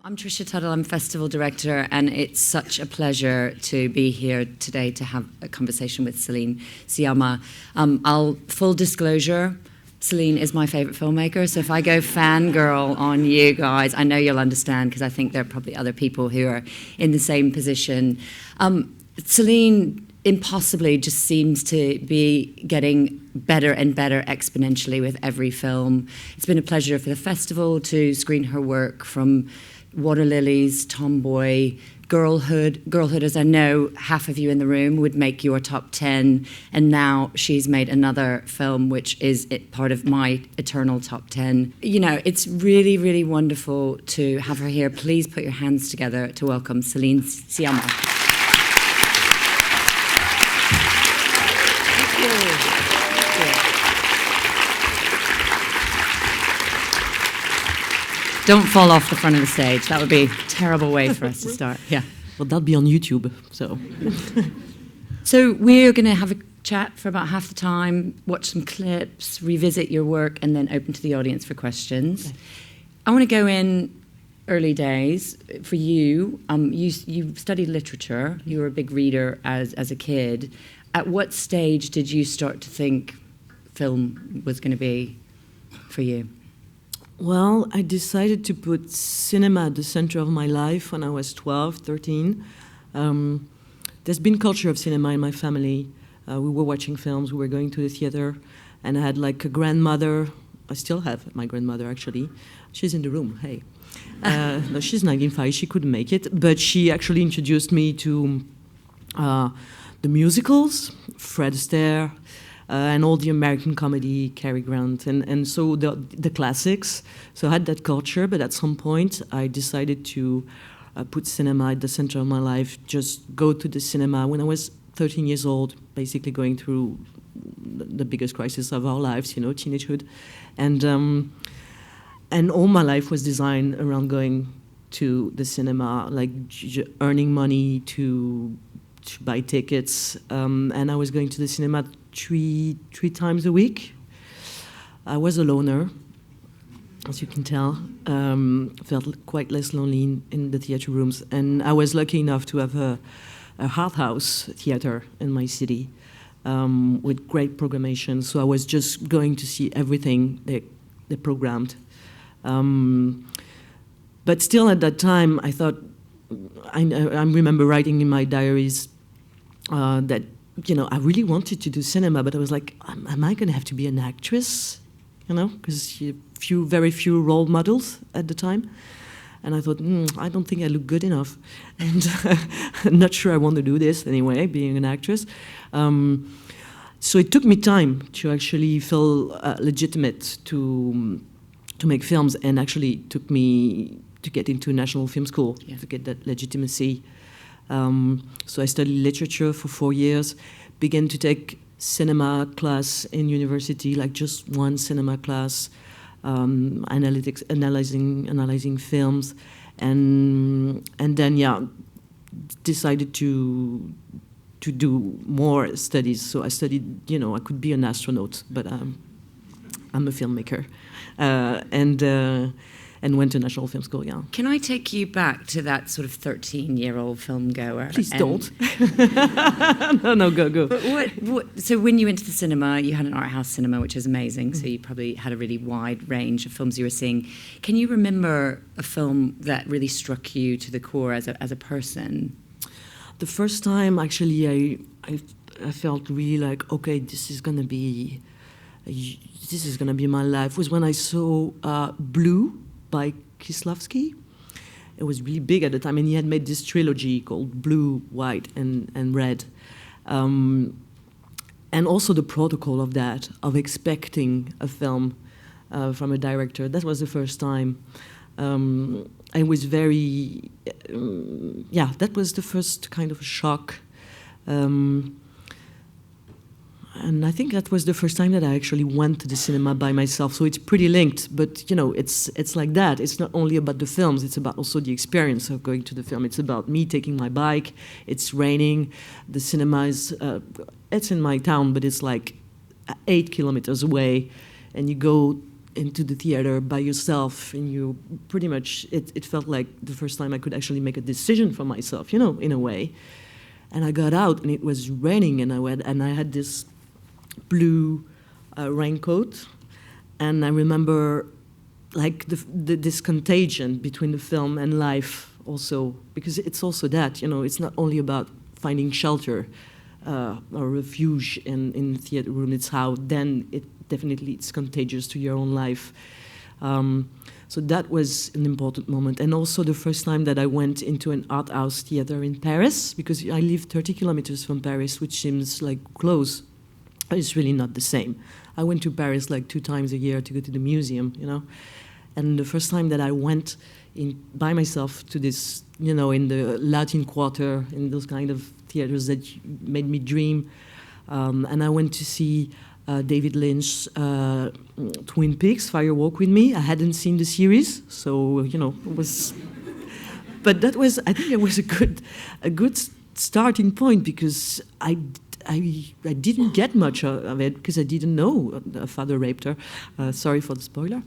I'm Tricia Tuttle, I'm Festival Director, and it's such a pleasure to be here today to have a conversation with Céline Sciamma. Full disclosure, Céline is my favourite filmmaker, so if I go fangirl on you guys, I know you'll understand, because I think there are probably other people who are in the same position. Céline impossibly just seems to be getting better and better exponentially with every film. It's been a pleasure for the festival to screen her work, from Water Lilies, Tomboy, Girlhood, as I know half of you in the room would make your top 10, and now she's made another film which is part of my eternal top 10. You know, it's really, really wonderful to have her here. Please put your hands together to welcome Céline Sciamma. Don't fall off the front of the stage. That would be a terrible way for us to start. Yeah. Well, that'll be on YouTube, so. So we're going to have a chat for about half the time, watch some clips, revisit your work, and then open to the audience for questions. Okay. I want to go in early days. For you, you studied literature. You were a big reader as a kid. At what stage did you start to think film was going to be for you? Well, I decided to put cinema at the center of my life when I was 12, 13. There's been culture of cinema in my family. We were watching films, we were going to the theater, and I had like a grandmother. I still have my grandmother, actually. She's in the room, hey. No, she's 95, she couldn't make it, but she actually introduced me to the musicals, Fred Astaire, and all the American comedy, Cary Grant, and so the classics. So I had that culture, but at some point I decided to put cinema at the center of my life, just go to the cinema. When I was 13 years old, basically going through the biggest crisis of our lives, you know, teenagehood. And all my life was designed around going to the cinema, like earning money to buy tickets, and I was going to the cinema three times a week. I was a loner, as you can tell. Felt quite less lonely in the theater rooms, and I was lucky enough to have a art house theater in my city with great programmation. So I was just going to see everything they programmed. But still, at that time, I thought. I remember writing in my diaries that, you know, I really wanted to do cinema, but I was like, am I going to have to be an actress? You know, because very few role models at the time. And I thought, I don't think I look good enough. And I'm not sure I want to do this anyway, being an actress. So it took me time to actually feel legitimate to make films, and actually it took me to get into National Film School, to get that legitimacy. So I studied literature for 4 years, began to take cinema class in university, like just one cinema class, analyzing films, and then decided to do more studies. So I studied, you know, I could be an astronaut, but I'm a filmmaker, and went to National Film School, yeah. Can I take you back to that sort of 13-year-old film goer? Please don't. No, go. So when you went to the cinema, you had an art house cinema, which is amazing, so you probably had a really wide range of films you were seeing. Can you remember a film that really struck you to the core as a person? The first time, actually, I felt really like, okay, this is gonna be my life, was when I saw Blue by Kieslowski. It was really big at the time, and he had made this trilogy called Blue, White, and Red. And also the protocol of that, of expecting a film from a director. That was the first time. I was very, that was the first kind of shock. And I think that was the first time that I actually went to the cinema by myself. So it's pretty linked, but you know, it's like that. It's not only about the films; it's about also the experience of going to the film. It's about me taking my bike. It's raining. The cinema is it's in my town, but it's like 8 kilometers away, and you go into the theater by yourself, and you pretty much, it felt like the first time I could actually make a decision for myself, you know, in a way. And I got out, and it was raining, and I had this blue raincoat, and I remember like this contagion between the film and life also, because it's also that, you know, it's not only about finding shelter or refuge in the theater room, it's how then it's contagious to your own life. So that was an important moment. And also the first time that I went into an art house theater in Paris, because I live 30 kilometers from Paris, which seems like close. It's really not the same. I went to Paris like 2 times a year to go to the museum, you know. And the first time that I went by myself to this, you know, in the Latin Quarter, in those kind of theaters that made me dream, and I went to see David Lynch's Twin Peaks, Fire Walk with Me. I hadn't seen the series, so, you know, it was... But I think it was a good starting point, because I didn't get much of it because I didn't know a father raped her. Sorry for the spoiler.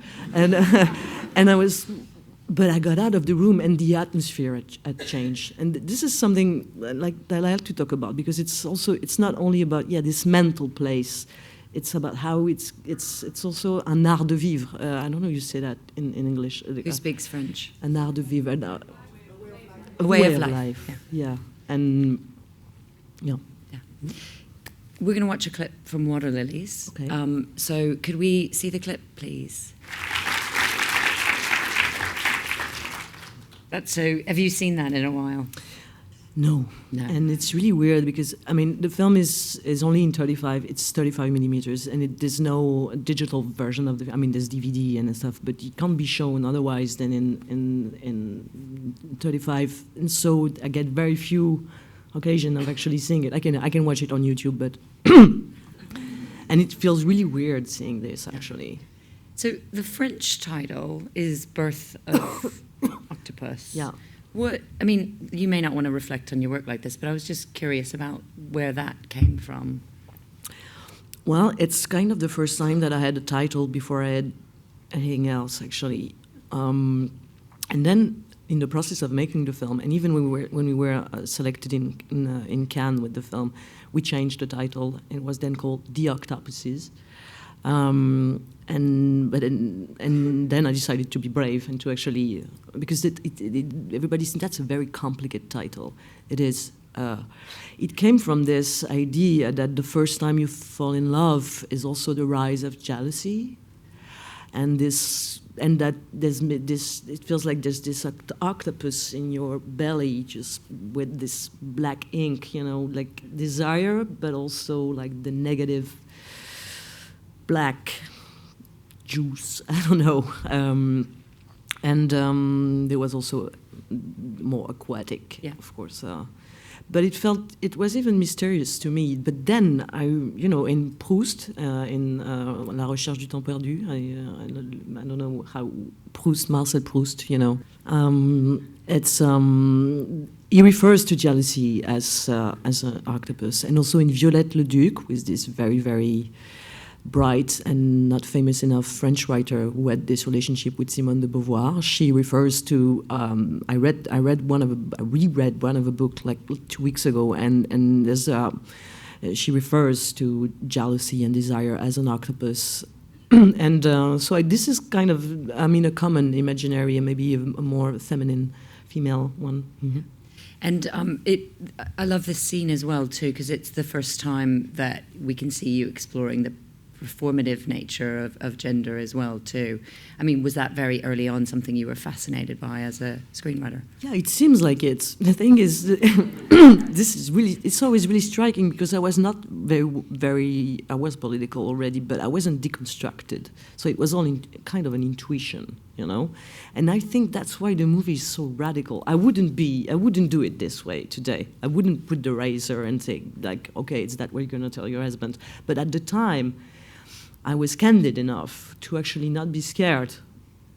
But I got out of the room and the atmosphere had changed. And this is something like that I like to talk about, because it's not only about this mental place. It's about how it's also un art de vivre. I don't know you say that in English. Who speaks French? Un art de vivre. A way of life. Yeah. And yeah. We're going to watch a clip from Water Lilies. Okay. So could we see the clip, please? Have you seen that in a while? No. And it's really weird because, I mean, the film is only in 35, it's 35 millimeters, and there's no digital version of the, I mean, there's DVD and stuff, but it can't be shown otherwise than in 35. And so I get very few occasion of actually seeing it. I can watch it on YouTube, but and it feels really weird seeing this actually. So the French title is Birth of Octopus. Yeah. What, I mean, you may not want to reflect on your work like this, but I was just curious about where that came from. Well, it's kind of the first time that I had a title before I had anything else, actually. And then in the process of making the film, and even when we were selected in Cannes with the film, we changed the title. It was then called The Octopuses. And then I decided to be brave and to actually, because everybody thinks that's a very complicated title. It is. It came from this idea that the first time you fall in love is also the rise of jealousy, and that there's this. It feels like there's this octopus in your belly, just with this black ink, you know, like desire, but also like the negative black juice. I don't know. There was also more aquatic, of course. But it was even mysterious to me. But then in Proust, in La Recherche du Temps Perdu, I don't know how Marcel Proust, you know. He refers to jealousy as an octopus, and also in Violette Le Duc, with this very, very bright and not famous enough French writer who had this relationship with Simone de Beauvoir. She refers to I reread one of a book like 2 weeks ago, and there's she refers to jealousy and desire as an octopus. And so this is kind of, I mean, a common imaginary and maybe a more feminine, female one. Mm-hmm. And I love this scene as well too, because it's the first time that we can see you exploring the performative nature of gender as well too. I mean, was that very early on something you were fascinated by as a screenwriter? Yeah, it seems like it. The thing is, it's always really striking, because I was not very, I was political already, but I wasn't deconstructed. So it was all kind of an intuition, you know? And I think that's why the movie is so radical. I wouldn't do it this way today. I wouldn't put the razor and say, like, okay, it's that way you're gonna tell your husband. But at the time, I was candid enough to actually not be scared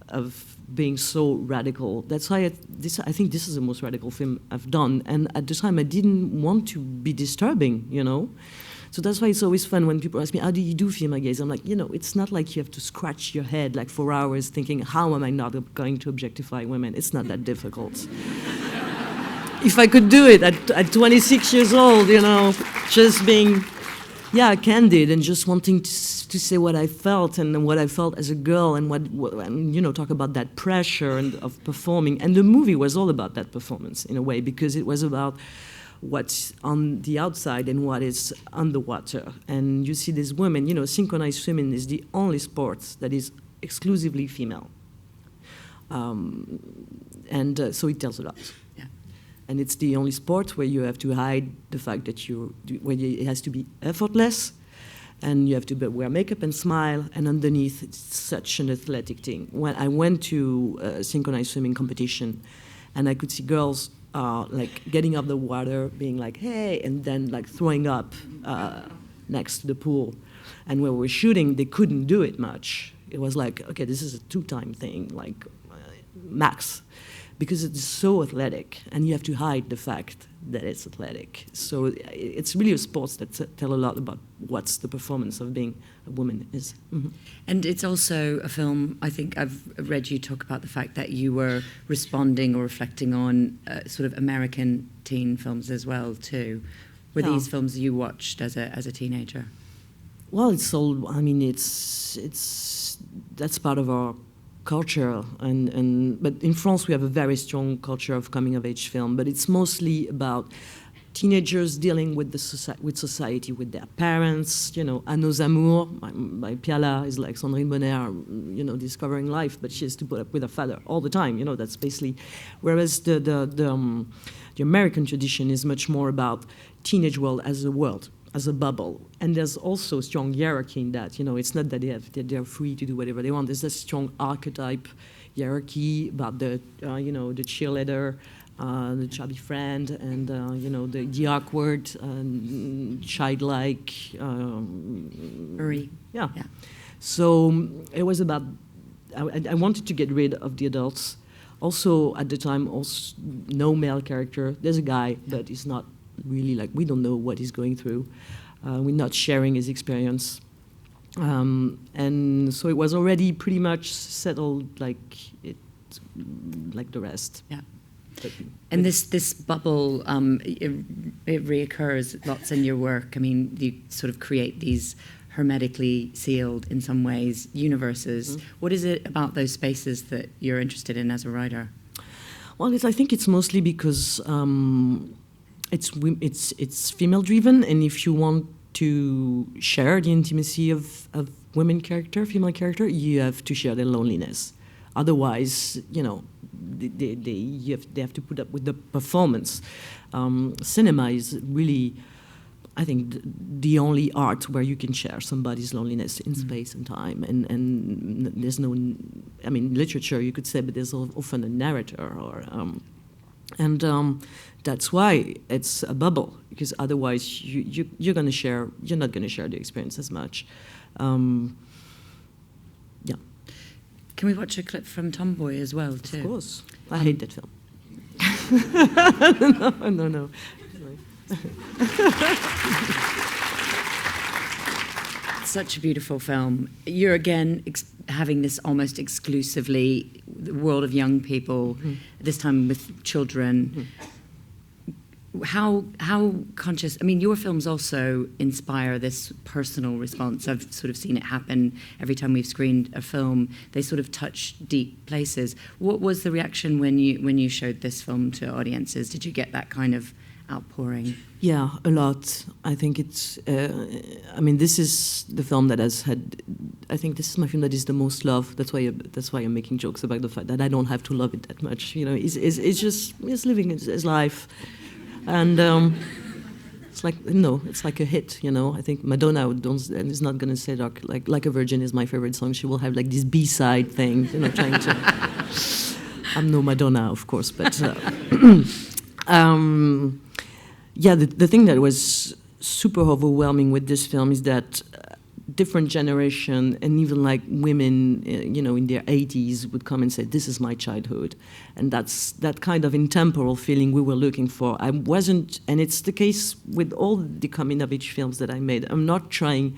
of being so radical. That's why I think this is the most radical film I've done. And at the time, I didn't want to be disturbing, you know. So that's why it's always fun when people ask me, how do you do female gaze? I'm like, it's not like you have to scratch your head like for hours thinking, how am I not going to objectify women? It's not that difficult. If I could do it at 26 years old, just being, candid and just wanting to say what I felt and what I felt as a girl and talk about that pressure of performing. And the movie was all about that performance in a way, because it was about what's on the outside and what is underwater. And you see these women, synchronized swimming is the only sport that is exclusively female. So it tells a lot. Yeah. And it's the only sport where you have to hide the fact that it has to be effortless, and you have to wear makeup and smile, and underneath it's such an athletic thing. When I went to a synchronized swimming competition, and I could see girls like getting up the water, being like, hey, and then like throwing up next to the pool. And when we were shooting, they couldn't do it much. It was like, okay, this is a 2-time thing, like max, because it's so athletic, and you have to hide the fact that it's athletic. So it's really a sport that tell a lot about what's the performance of being a woman is. Mm-hmm. And it's also a film, I think I've read you talk about the fact that you were responding or reflecting on sort of American teen films as well, too. Were these films you watched as a teenager? Well, it's all, I mean, that's part of our culture, but in France we have a very strong culture of coming-of-age film, but it's mostly about teenagers dealing with with society, with their parents. À nos amours by Piala is like Sandrine Bonner, discovering life, but she has to put up with her father all the time. That's basically, whereas the American tradition is much more about teenage world as a world, as a bubble. And there's also a strong hierarchy in that. It's not that they're free to do whatever they want. There's a strong archetype hierarchy about the cheerleader, the chubby friend, and the awkward, childlike. Marie. Yeah. So it was about. I wanted to get rid of the adults. Also, at the time, no male character. There's a guy, but he's not really, like, we don't know what he's going through. We're not sharing his experience. And so it was already pretty much settled like the rest. Yeah. And this bubble, it reoccurs lots in your work. I mean, you sort of create these hermetically sealed, in some ways, universes. Mm-hmm. What is it about those spaces that you're interested in as a writer? Well, I think it's mostly because it's female driven, and if you want to share the intimacy of female character, you have to share their loneliness. Otherwise, they have to put up with the performance. Cinema is really, I think, the only art where you can share somebody's loneliness in space and time. And there's no, I mean, literature you could say, but there's often a narrator that's why it's a bubble, because otherwise you're not going to share the experience as much. Yeah. Can we watch a clip from Tomboy as well, too? Of course. I hate that film. No. Such a beautiful film. You're again having this almost exclusively the world of young people, mm-hmm. this time with children. Mm-hmm. How conscious? I mean, your films also inspire this personal response. I've sort of seen it happen every time we've screened a film. They sort of touch deep places. What was the reaction when you showed this film to audiences? Did you get that kind of outpouring? Yeah, a lot. I think it's. This is the film that has had. I think this is my film that is the most loved. That's why I'm making jokes about the fact that I don't have to love it that much. He's living his life. And it's like a hit, I think Madonna is not going to say like a Virgin is my favorite song. She will have like this B-side thing, trying to. I'm no Madonna, of course, but the thing that was super overwhelming with this film is that different generation, and even like women, in their 80s would come and say, "This is my childhood," and that's that kind of intemporal feeling we were looking for. I wasn't, and it's the case with all the coming-of-age films that I made. I'm not trying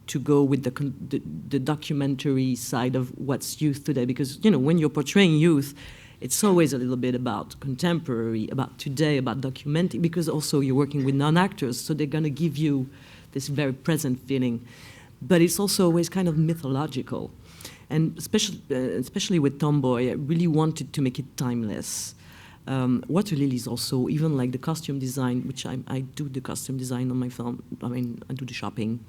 to go with the documentary side of what's youth today, because when you're portraying youth, it's always a little bit about contemporary, about today, about documenting, because also you're working with non-actors, so they're going to give you this very present feeling. But it's also always kind of mythological. And especially with Tomboy, I really wanted to make it timeless. Water Lilies also, even like the costume design, which I do the costume design on my film. I mean, I do the shopping.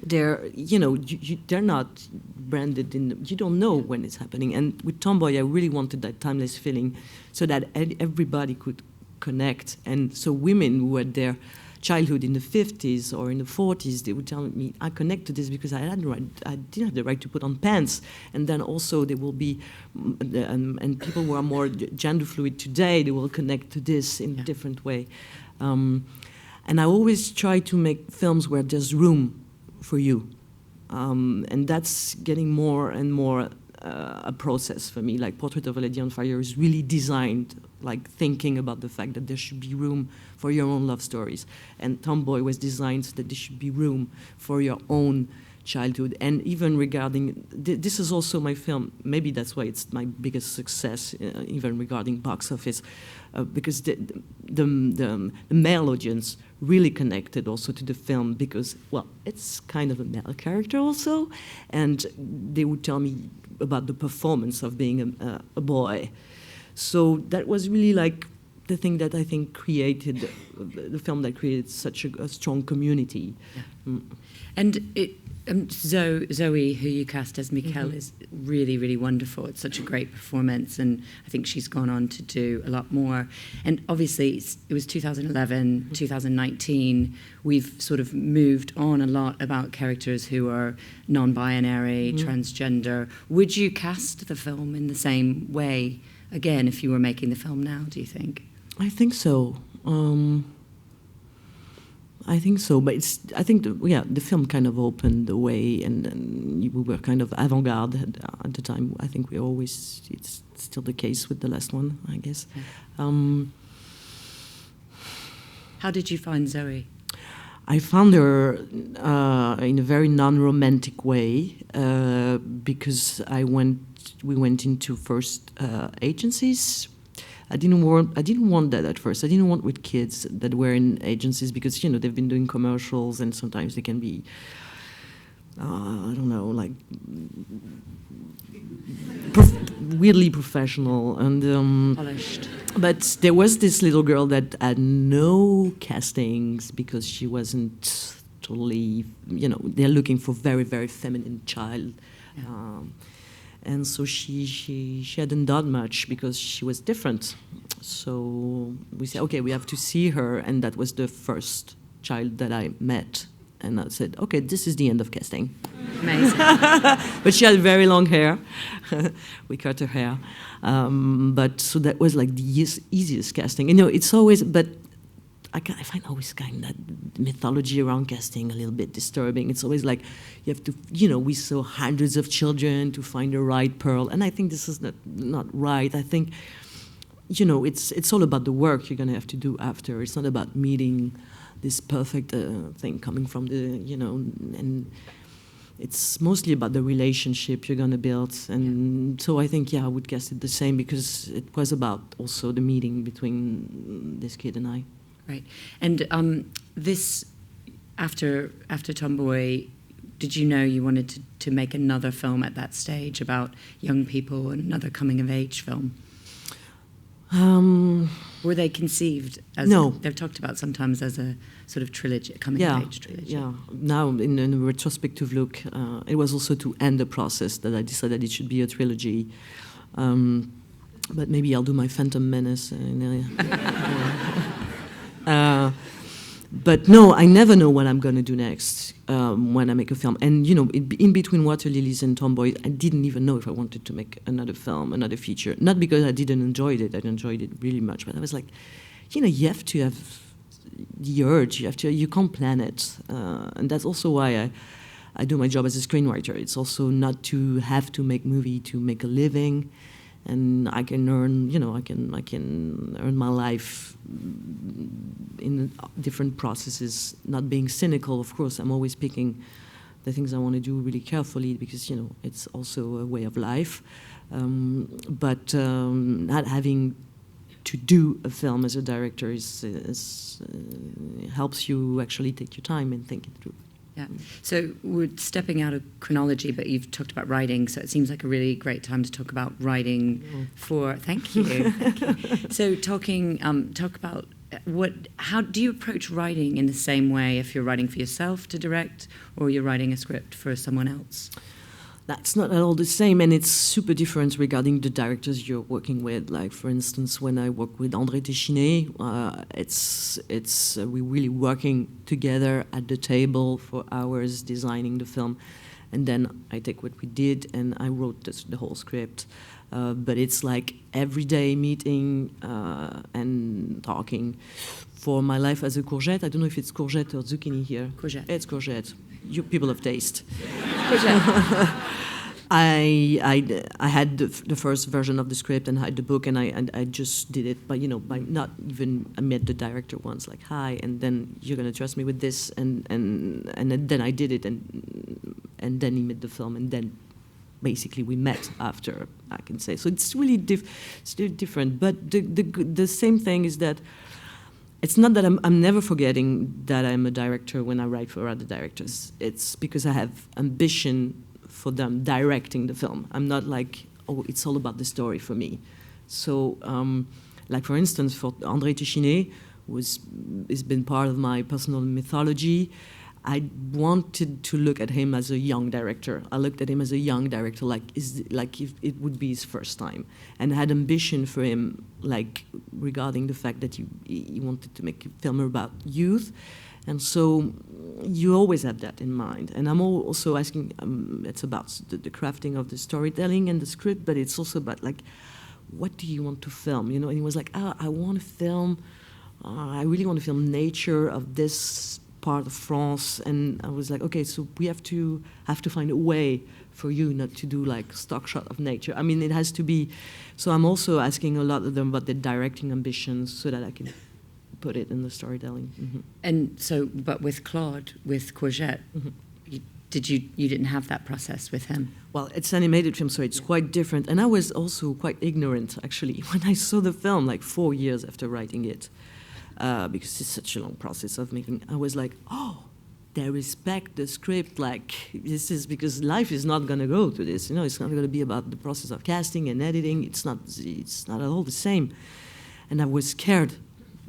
They're not branded in. You don't know when it's happening. And with Tomboy, I really wanted that timeless feeling, so that everybody could connect. And so women who had their childhood in the 50s or in the 40s, they would tell me, I connect to this because I didn't have the right to put on pants. And then also there will be, and people who are more gender fluid today, they will connect to this in a different way. And I always try to make films where there's room for you. And that's getting more and more a process for me. Like Portrait of a Lady on Fire is really designed, like thinking about the fact that there should be room for your own love stories. And Tomboy was designed so that there should be room for your own childhood. And even regarding, this is also my film, maybe that's why it's my biggest success, even regarding box office, because the male audience really connected also to the film because, well, it's kind of a male character also, and they would tell me about the performance of being a boy. So that was really like the thing that I think created the film that created such a strong community. Yeah. And Zoe, who you cast as Mikel, is really, really wonderful. It's such a great performance, and I think she's gone on to do a lot more. And obviously, it was 2011, 2019. We've sort of moved on a lot about characters who are non-binary, transgender. Would you cast the film in the same way again if you were making the film now, do you think? I think so. But I think the film kind of opened the way, and we were kind of avant-garde at the time. I think it's still the case with the last one, I guess. Yeah. How did you find Zoe? I found her in a very non-romantic way because we went into first agencies. I didn't want that at first. I didn't want with kids that were in agencies because they've been doing commercials and sometimes they can be I don't know, like weirdly professional and polished. But there was this little girl that had no castings because she wasn't totally. They're looking for very, very feminine child. Yeah. And so she hadn't done much because she was different. So we said, okay, we have to see her. And that was the first child that I met. And I said, okay, this is the end of casting. Amazing. But she had very long hair. We cut her hair. But so that was like the easiest casting. It's always, but I find always kind of that mythology around casting a little bit disturbing. It's always like you have to, we saw hundreds of children to find the right pearl, and I think this is not right. I think, it's all about the work you're going to have to do after. It's not about meeting this perfect thing coming from and it's mostly about the relationship you're going to build. And so I think, I would guess it the same because it was about also the meeting between this kid and I. Right. And this, after Tomboy, did you know you wanted to make another film at that stage about young people and another coming-of-age film? Were they conceived as... No. They're talked about sometimes as a sort of trilogy, coming-of-age trilogy. Yeah. Now, in a retrospective look, it was also to end the process that I decided it should be a trilogy. But maybe I'll do my Phantom Menace. But no, I never know what I'm going to do next when I make a film. And, in between Water Lilies and Tomboy, I didn't even know if I wanted to make another film, another feature. Not because I didn't enjoy it. I enjoyed it really much. But I was like, you have to have the urge. You can't plan it, and that's also why I do my job as a screenwriter. It's also not to have to make movie to make a living, and I can earn, I can earn my life in different processes. Not being cynical, of course. I'm always picking the things I want to do really carefully because it's also a way of life. But not having to do a film as a director helps you actually take your time and think it through. Yeah. So we're stepping out of chronology, but you've talked about writing, so it seems like a really great time to talk about writing for. Thank you. Thank you. So talk about how do you approach writing in the same way if you're writing for yourself to direct, or you're writing a script for someone else? That's not at all the same, and it's super different regarding the directors you're working with. Like, for instance, when I work with André Téchiné, we're really working together at the table for hours designing the film, and then I take what we did and I wrote the whole script. But it's like everyday meeting and talking. For my life as a courgette, I don't know if it's courgette or zucchini here. Courgette. It's courgette. You people of taste. Courgette. I had the first version of the script and I had the book, and I just did it by not even. I met the director once, like, hi, and then you're gonna trust me with this, and then I did it, and then he made the film, and then basically we met after, I can say. So it's really different. But the same thing is that it's not that I'm never forgetting that I'm a director when I write for other directors. It's because I have ambition for them directing the film. I'm not like, oh, it's all about the story for me. So, like for instance, for André Téchiné, has been part of my personal mythology. I wanted to look at him as a young director. I looked at him as a young director, like if it would be his first time, and had ambition for him, like regarding the fact that he wanted to make a film about youth, and so you always have that in mind. And I'm also asking, it's about the crafting of the storytelling and the script, but it's also about like, what do you want to film? And he was like, I want to film. I really want to film nature of this part of France, and I was like, okay, so we have to find a way for you not to do like stock shot of nature. I mean, it has to be. So I'm also asking a lot of them about their directing ambitions, so that I can put it in the storytelling. Mm-hmm. And so, but with Claude, with Courgette, mm-hmm. you didn't have that process with him? Well, it's animated film, so it's quite different. And I was also quite ignorant, actually, when I saw the film, like 4 years after writing it. Because it's such a long process of making. I was like, oh, they respect the script. Like, this is because life is not going to go to this. It's not going to be about the process of casting and editing. It's not at all the same. And I was scared,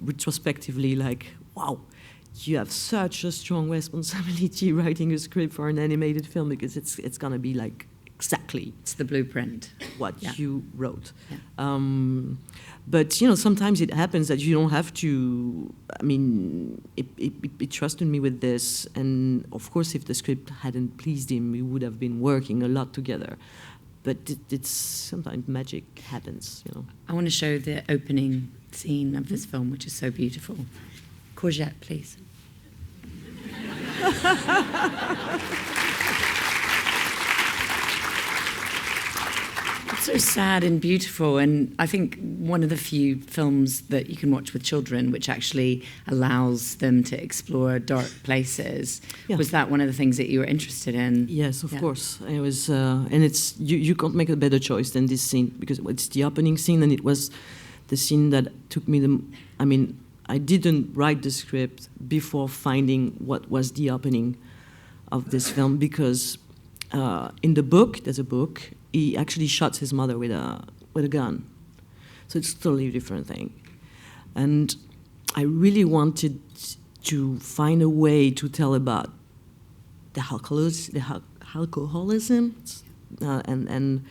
retrospectively, like, wow, you have such a strong responsibility writing a script for an animated film, because it's going to be like exactly. It's the blueprint. What you wrote. Yeah. But, sometimes it happens that you don't have to. I mean, it trusted me with this. And, of course, if the script hadn't pleased him, we would have been working a lot together. But it's sometimes magic happens, I want to show the opening scene of this film, which is so beautiful. Courgette, please. It's so sad and beautiful, and I think one of the few films that you can watch with children which actually allows them to explore dark places. Yeah. Was that one of the things that you were interested in? Yes, of course. It was, and it's you can't make a better choice than this scene, because it's the opening scene, and it was the scene that took me I didn't write the script before finding what was the opening of this film, because in the book, there's a book, he actually shot his mother with a gun. So it's a totally different thing. And I really wanted to find a way to tell about the alcoholism and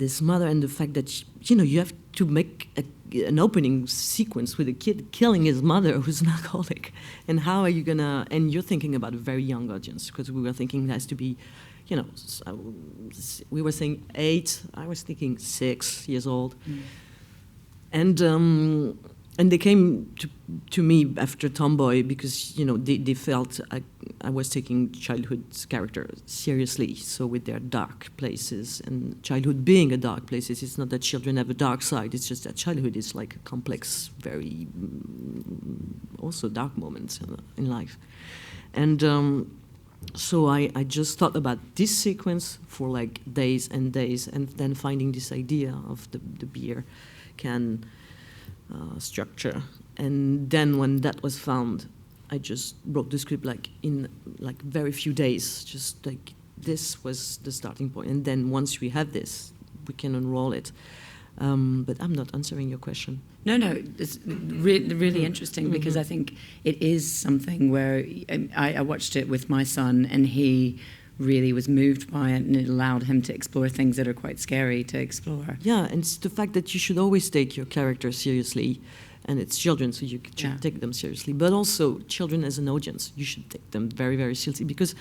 this mother, and the fact that, you have to make an opening sequence with a kid killing his mother who's an alcoholic. And how are you gonna, and you're thinking about a very young audience, because we were thinking it has to be, we were saying 8, I was thinking 6 years old. Mm. and they came to me after Tomboy because they felt I was taking childhood's characters seriously. So with their dark places, and childhood being a dark place, it's not that children have a dark side. It's just that childhood is like a complex, very also dark moments in life. And so I just thought about this sequence for like days and days, and then finding this idea of the beer can structure. And then when that was found, I just wrote the script in very few days. Just like this was the starting point. And then once we have this, we can unroll it. But I'm not answering your question. No, it's really interesting because I think it is something where I watched it with my son, and he really was moved by it, and it allowed him to explore things that are quite scary to explore. Yeah, and it's the fact that you should always take your character seriously, and it's children, so you should take them seriously. But also, children as an audience, you should take them very, very seriously because,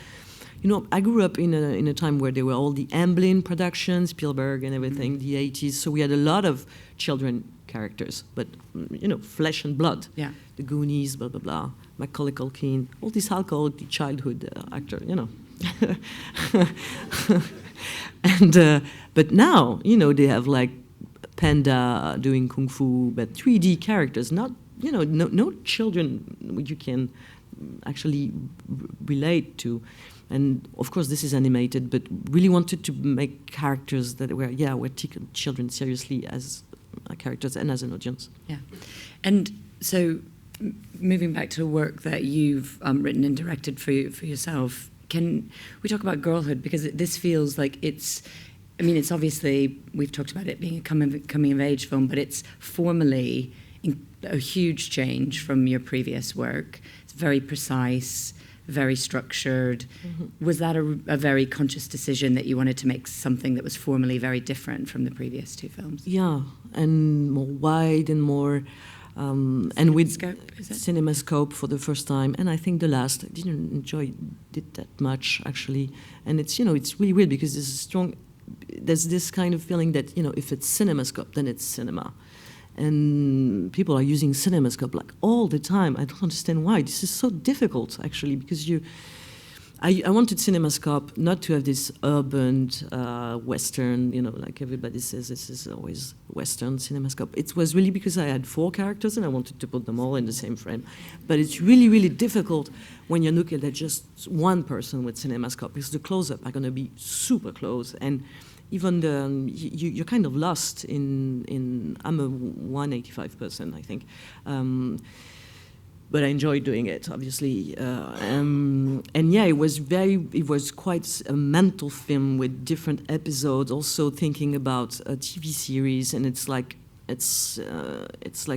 I grew up in a time where there were all the Amblin productions, Spielberg and everything, the 80s. So we had a lot of children characters, but flesh and blood. Yeah. The Goonies, blah blah blah, Macaulay Culkin, all these alcoholic, the childhood actor, and but now they have like Panda doing kung fu, but 3D characters, not no children you can actually relate to. And of course this is animated, but really wanted to make characters that we're taking children seriously as characters and as an audience. Yeah. And so moving back to the work that you've written and directed for yourself, can we talk about Girlhood? Because this feels like it's obviously, we've talked about it being a coming-of-age film, but it's formally a huge change from your previous work. It's very precise, very structured. Mm-hmm. Was that a very conscious decision that you wanted to make something that was formally very different from the previous two films? Yeah, and more wide and more... and with CinemaScope for the first time, and I think the last I didn't enjoy it that much actually. And it's it's really weird because there's this kind of feeling that if it's CinemaScope, then it's cinema, and people are using CinemaScope like all the time. I don't understand why. This is so difficult actually because I wanted CinemaScope not to have this urban Western, like everybody says this is always Western CinemaScope. It was really because I had 4 characters and I wanted to put them all in the same frame. But it's really, really difficult when you're looking at just one person with CinemaScope because the close-up are going to be super close, and even you're kind of lost in I'm a 185 person, I think. But I enjoyed doing it, obviously, and it was quite a mental film with different episodes. Also thinking about a TV series, and it's like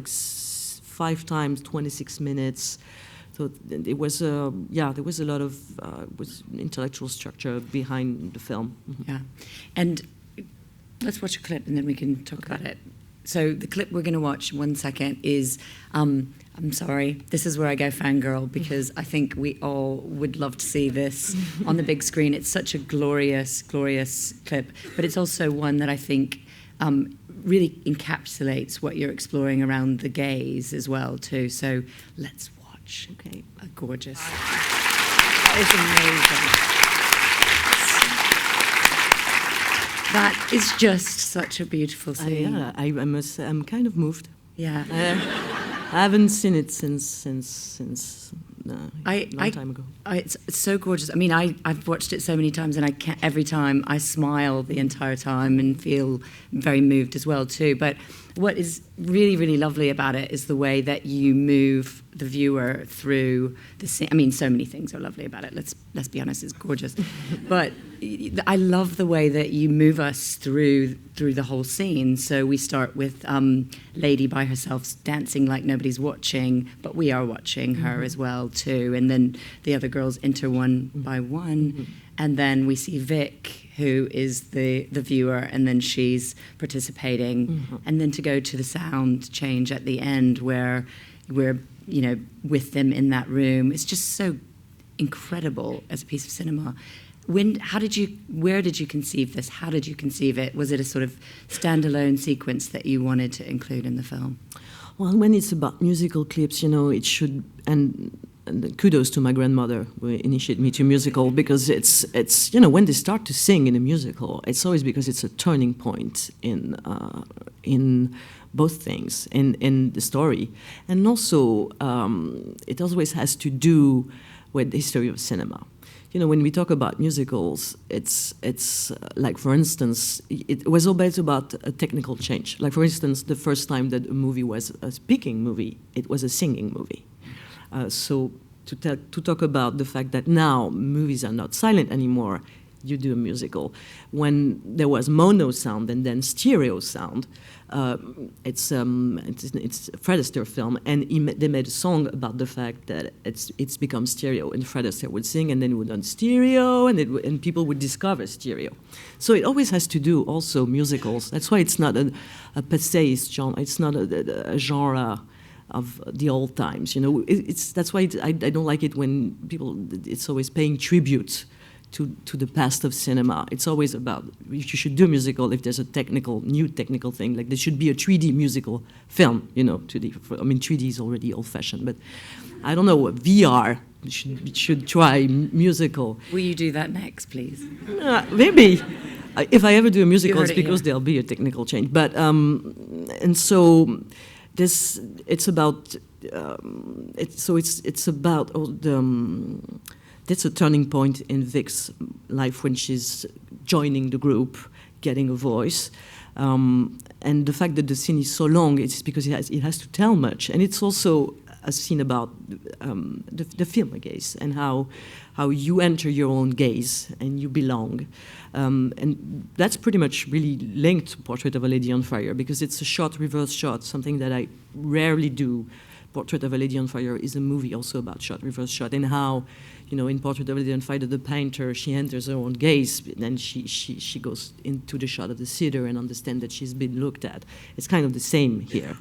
5 times 26 minutes. So it was there was a lot of intellectual structure behind the film. Mm-hmm. Yeah, and let's watch a clip, and then we can talk about it. So the clip we're going to watch, 1 second, is, I'm sorry, this is where I go fangirl, because I think we all would love to see this on the big screen. It's such a glorious, glorious clip, but it's also one that I think really encapsulates what you're exploring around the gaze as well, too. So let's watch. Okay, gorgeous. That is amazing. That is just such a beautiful scene. Yeah, I must say, I'm kind of moved. Yeah. I haven't seen it since a long time ago. It's so gorgeous. I mean, I've watched it so many times, and every time I smile the entire time and feel very moved as well, too. But what is really, really lovely about it is the way that you move the viewer through the scene. I mean, so many things are lovely about it. Let's be honest, it's gorgeous. But I love the way that you move us through the whole scene. So we start with Lady by herself dancing like nobody's watching, but we are watching her as well too. And then the other girls enter one by one, and then we see Vic, who is the viewer, and then she's participating, and then to go to the sound change at the end where we're with them in that room. It's just so incredible as a piece of cinema. Where did you conceive this? How did you conceive it? Was it a sort of standalone sequence that you wanted to include in the film? Well, when it's about musical clips, it should, and kudos to my grandmother who initiated me to musical, because it's when they start to sing in a musical, it's always because it's a turning point in both things, in the story, and also it always has to do with the history of cinema. When we talk about musicals, it's like, for instance, it was always about a technical change. Like, for instance, the first time that a movie was a speaking movie, it was a singing movie. So to talk about the fact that now movies are not silent anymore, you do a musical. When there was mono sound and then stereo sound, it's Fred Astaire film, and they made a song about the fact that it's become stereo, and Fred Astaire would sing, and then it would on stereo, and people would discover stereo. So it always has to do also musicals. That's why it's not a passé genre. It's not a genre of the old times. That's why I don't like it when people. It's always paying tribute to the past of cinema. It's always about, if you should do a musical, if there's a new technical thing, like there should be a 3D musical film, 3D is already old-fashioned, but I don't know, VR should try musical. Will you do that next, please? Maybe. If I ever do a musical, it's because there'll be a technical change. But, and so it's about all the... That's a turning point in Vic's life when she's joining the group, getting a voice. And the fact that the scene is so long, it's because it has to tell much. And it's also a scene about the film gaze and how you enter your own gaze and you belong. And that's pretty much really linked to Portrait of a Lady on Fire, because it's a shot, reverse shot, something that I rarely do. Portrait of a Lady on Fire is a movie also about shot, reverse shot, and how, in Portrait of a Lady on Fire, the painter, she enters her own gaze, and then she goes into the shot of the sitter and understands that she's been looked at. It's kind of the same here,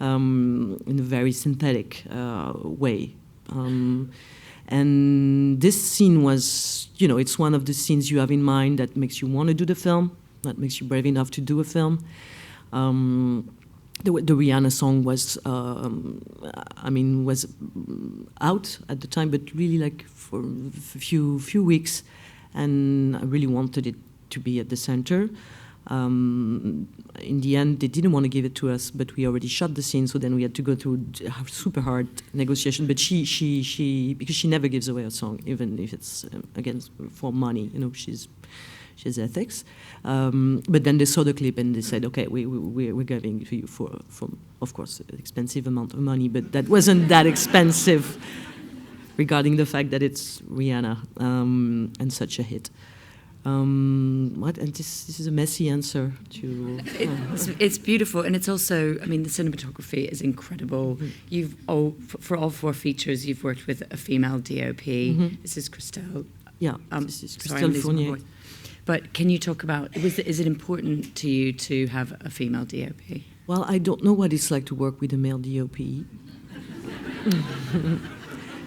in a very synthetic way. And this scene was, it's one of the scenes you have in mind that makes you want to do the film, that makes you brave enough to do a film. The Rihanna song was out at the time, but really like for a few weeks, and I really wanted it to be at the center. In the end, they didn't want to give it to us, but we already shot the scene, so then we had to go through a super hard negotiation. But she because she never gives away a song, even if it's against for money. She has ethics. But then they saw the clip and they said, okay, we're giving it to you for, of course, an expensive amount of money, but that wasn't that expensive regarding the fact that it's Rihanna and such a hit. And this is a messy answer to... It's beautiful, and it's also, the cinematography is incredible. Mm-hmm. For all four features, you've worked with a female DOP. Mm-hmm. This is Christelle. Yeah, this is Christelle Fournier. But can you talk about, is it important to you to have a female DOP? Well, I don't know what it's like to work with a male DOP.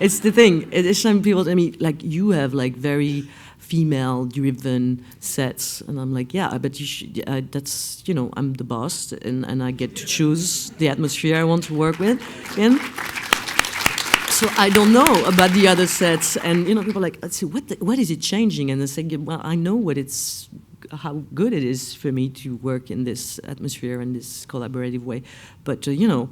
It's the thing. It's some people, you have very female-driven sets. And I'm like, yeah, but you should, that's, I'm the boss, and I get to choose the atmosphere I want to work with. And so I don't know about the other sets, and people are like, let's see, what is it changing? And I say, well, I know how good it is for me to work in this atmosphere and this collaborative way, but you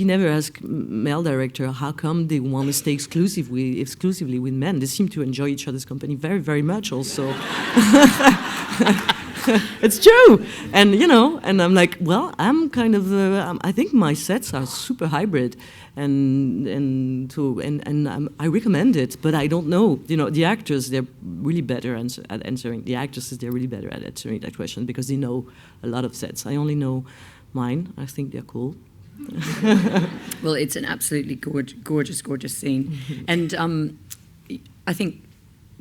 never ask male director how come they want to stay exclusively with men. They seem to enjoy each other's company very, very much. Also. It's true, and and I'm like, well, I'm kind of, I think my sets are super hybrid, and I recommend it, but I don't know, the actors, they're really better at answering. The actresses, they're really better at answering that question because they know a lot of sets. I only know mine. I think they're cool. Well, it's an absolutely gorgeous scene, and I think.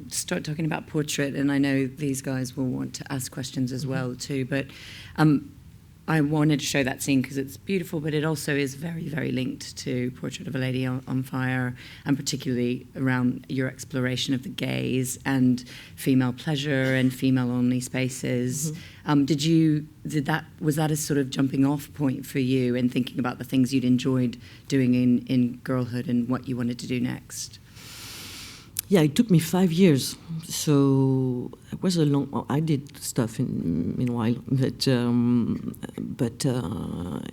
Start talking about Portrait, and I know these guys will want to ask questions as well too, but I wanted to show that scene because it's beautiful, but it also is very, very linked to Portrait of a Lady on Fire, and particularly around your exploration of the gaze and female pleasure and female-only spaces. Was that a sort of jumping-off point for you in thinking about the things you'd enjoyed doing in Girlhood and what you wanted to do next? Yeah, it took me 5 years, so it was a long. I did stuff meanwhile, but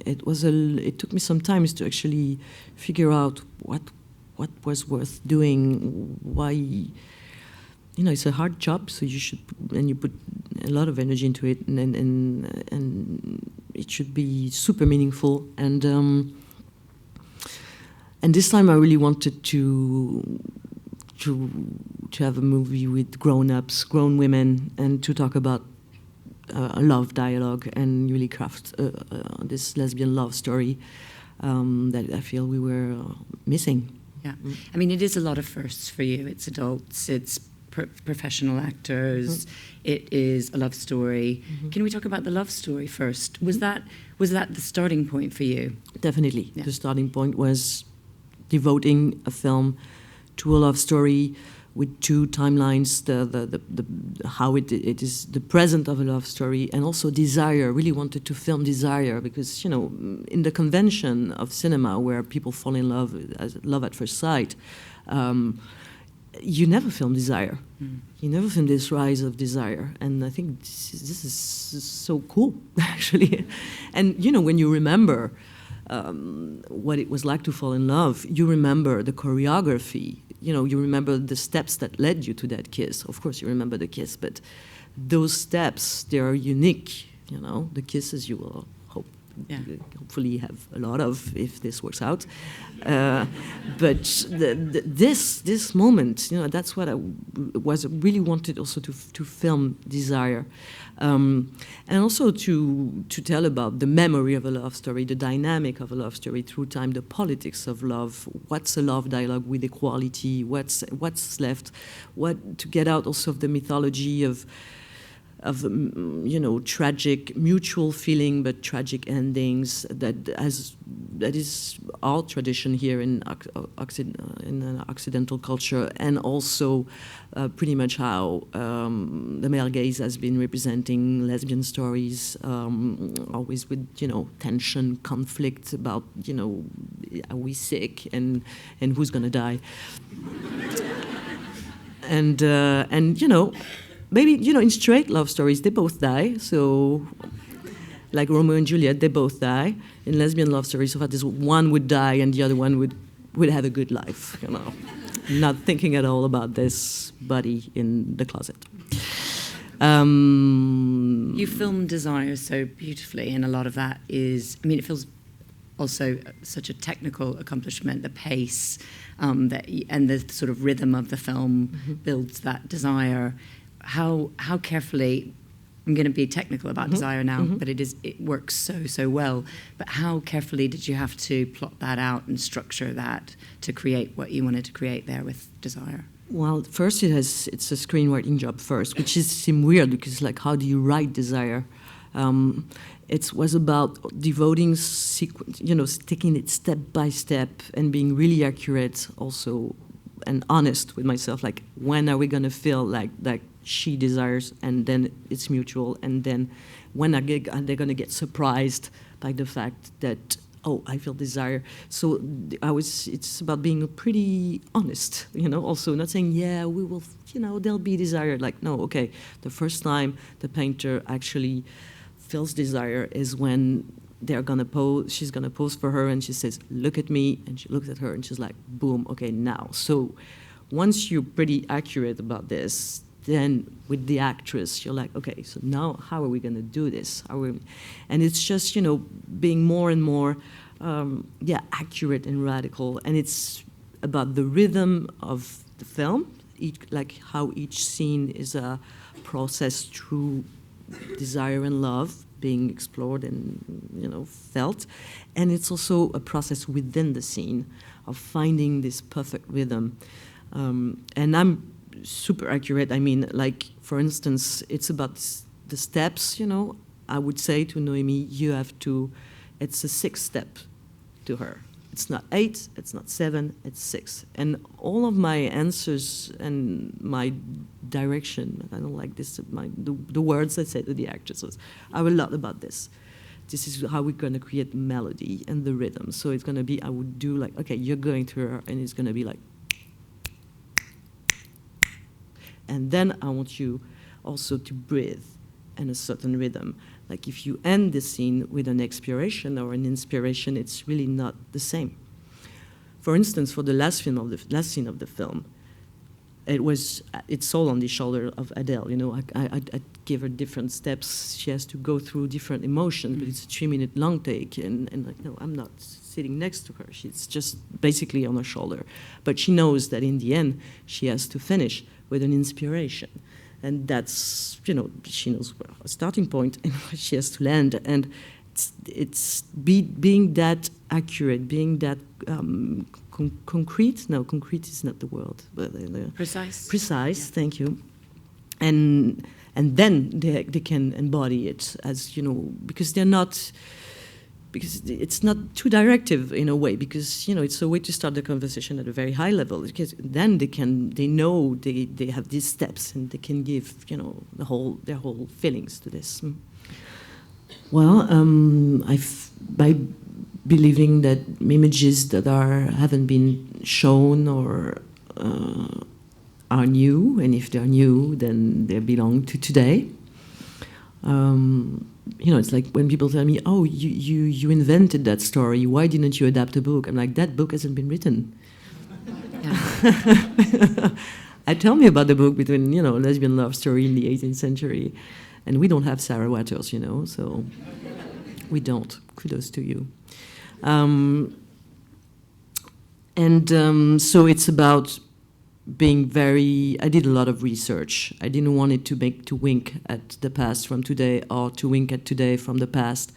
it took me some time to actually figure out what was worth doing. Why, it's a hard job, so you put a lot of energy into it, and it should be super meaningful. And this time, I really wanted to have a movie with grown-ups, grown women, and to talk about a love dialogue and really craft this lesbian love story that I feel we were missing. Yeah, I mean, it is a lot of firsts for you. It's adults, it's professional actors, it is a love story. Can we talk about the love story first? Was that the starting point for you? Definitely. Yeah. The starting point was devoting a film to a love story with two timelines, how it is the present of a love story, and also desire. Really wanted to film desire because, in the convention of cinema where people fall in love as love at first sight, you never film desire. You never film this rise of desire. And I think this is so cool, actually. And, when you remember what it was like to fall in love, you remember the choreography, you remember the steps that led you to that kiss. Of course, you remember the kiss, but those steps, they are unique, the kisses you will hopefully have a lot of if this works out. But this moment, that's what I really wanted also to film desire. And also to tell about the memory of a love story, the dynamic of a love story through time, the politics of love, what's a love dialogue with equality, what's left, to get out also of the mythology of tragic mutual feeling but tragic endings that is our tradition here in Occidental culture, and also pretty much how the male gaze has been representing lesbian stories, always with tension, conflict about are we sick and who's gonna die, and maybe, in straight love stories, they both die. So, like Romeo and Juliet, they both die. In lesbian love stories, so far, one would die and the other one would have a good life, Not thinking at all about this body in the closet. You film desire so beautifully, and a lot of that is, it feels also such a technical accomplishment, the pace and the sort of rhythm of the film builds that desire. How carefully, I'm going to be technical about desire now, but it works so well. But how carefully did you have to plot that out and structure that to create what you wanted to create there with desire? Well, first it's a screenwriting job first, which seems weird because how do you write desire? It was about devoting taking it step by step and being really accurate also and honest with myself. When are we going to feel like she desires, and then it's mutual, and then when are they going to get surprised by the fact that, I feel desire. So it's about being pretty honest, also not saying, yeah, we will, there'll be desire. No, okay, the first time the painter actually feels desire is when they're going to pose, she's going to pose for her, and she says, look at me, and she looks at her, and she's like, boom, okay, now. So once you're pretty accurate about this, then with the actress, you're like, okay, so now how are we going to do this? And it's just, being more and more, accurate and radical. And it's about the rhythm of the film, how each scene is a process through desire and love being explored and, felt. And it's also a process within the scene of finding this perfect rhythm. And I'm super accurate. For instance, it's about the steps, I would say to Noémie, you have to, it's a 6 step to her. It's not 8, it's not 7, it's 6. And all of my answers and my direction, I don't like this, the words I say to the actresses are a lot about this. This is how we're going to create melody and the rhythm. So it's going to be, I would do like, okay, you're going to her, and it's going to be like, and then I want you also to breathe in a certain rhythm. Like if you end the scene with an expiration or an inspiration, it's really not the same. For instance, for the last scene of the film, it's all on the shoulder of Adele. You know, I give her different steps. She has to go through different emotions, but it's a 3-minute long take, and like, no, I'm not sitting next to her. She's just basically on her shoulder. But she knows that in the end, she has to finish with an inspiration. And that's, you know, she knows a starting point and where she has to land. And it's being that accurate, being that concrete. No, concrete is not the word. But precise. Precise, yeah. Thank you. And then they can embody it as, you know, because they're not... because it's not too directive in a way, because, you know, it's a way to start the conversation at a very high level, because then they know they have these steps and they can give, you know, their whole feelings to this. Well, by believing that images that haven't been shown or are new, and if they're new, then they belong to today. You know, it's like when people tell me, "Oh, you invented that story. Why didn't you adapt a book?" I'm like, that book hasn't been written. Yeah. Tell me about the book between, you know, lesbian love story in the 18th century, and we don't have Sarah Waters, you know, so we don't. Kudos to you. So it's about being very, I did a lot of research. I didn't want it to wink at the past from today or to wink at today from the past.